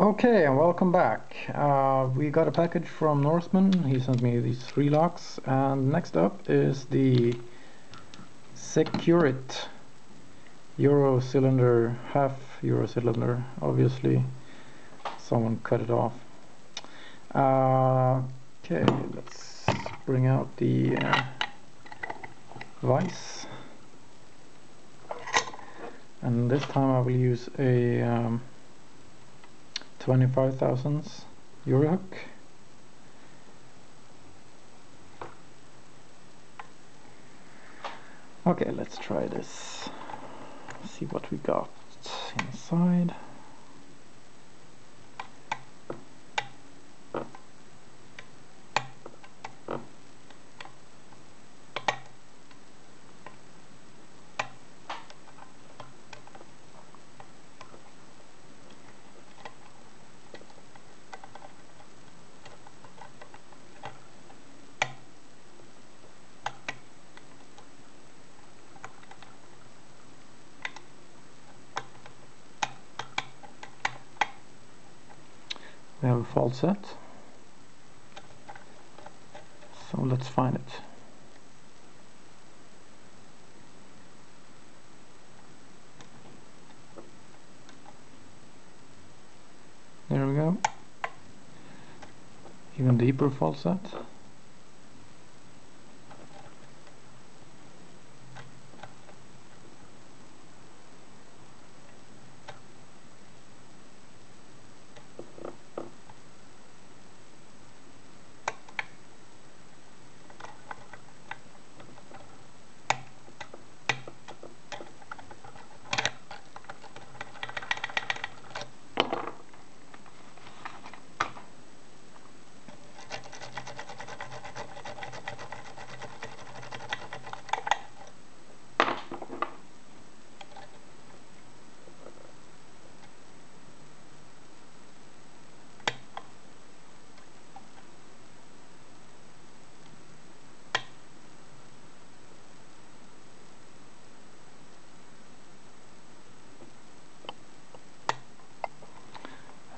Okay, and welcome back. We got a package from Norseman. He sent me these 3 locks, and next up is the Securit Euro cylinder, half Euro cylinder. Obviously someone cut it off. Okay, let's bring out the vise, and this time I will use a 25 thousandths Euro hook. Okay, let's try this. See what we got inside. We have a fault set, so let's find it. There we go. Even deeper fault set.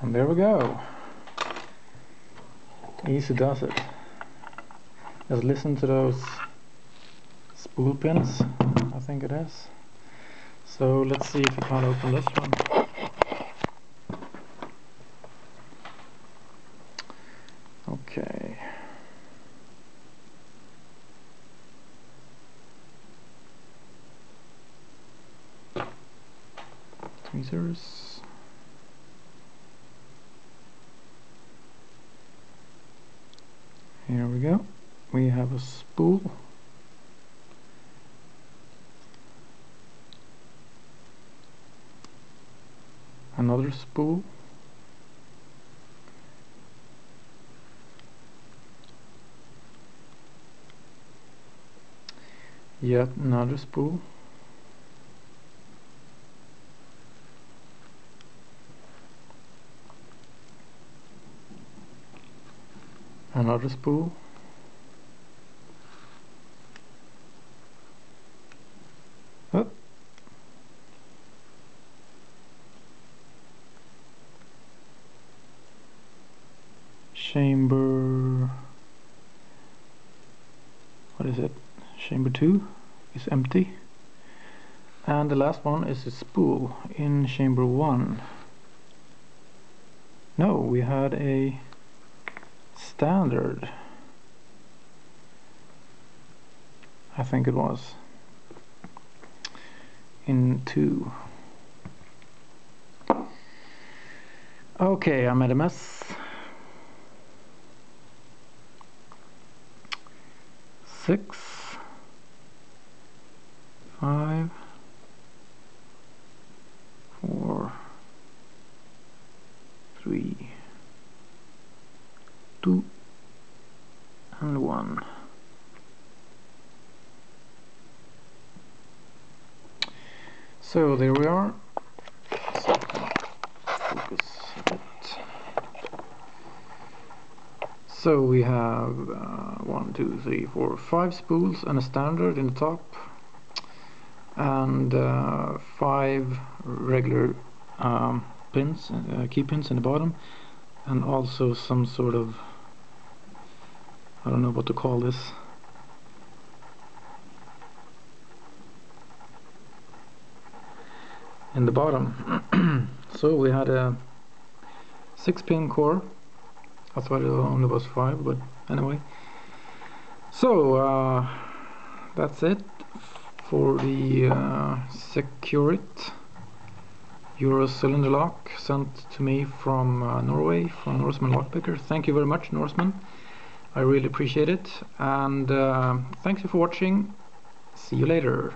And there we go. Easy does it. Just listen to those spool pins, I think it is. So let's see if we can't open this one. Okay. Tweezers. Here we go. We have a spool. Another spool. Yet another spool. Another spool. Oh. Chamber, what is it? Chamber 2 is empty. And the last one is a spool in chamber 1. No, we had a standard, I think it was, in 2. Okay, I made a mess. 6, 5, 4, 3, 2, and 1. So there we are. So focus a bit. So we have 1, 2, 3, 4, 5 spools and a standard in the top, and 5 regular pins, key pins in the bottom, and also some sort of, I don't know what to call this, in the bottom. So we had a 6-pin core. I thought it only was 5, but anyway. So that's it for the Securit Euro cylinder lock sent to me from Norway, from Norseman Lockpicker. Thank you very much, Norseman. I really appreciate it, and thanks for watching. See you later.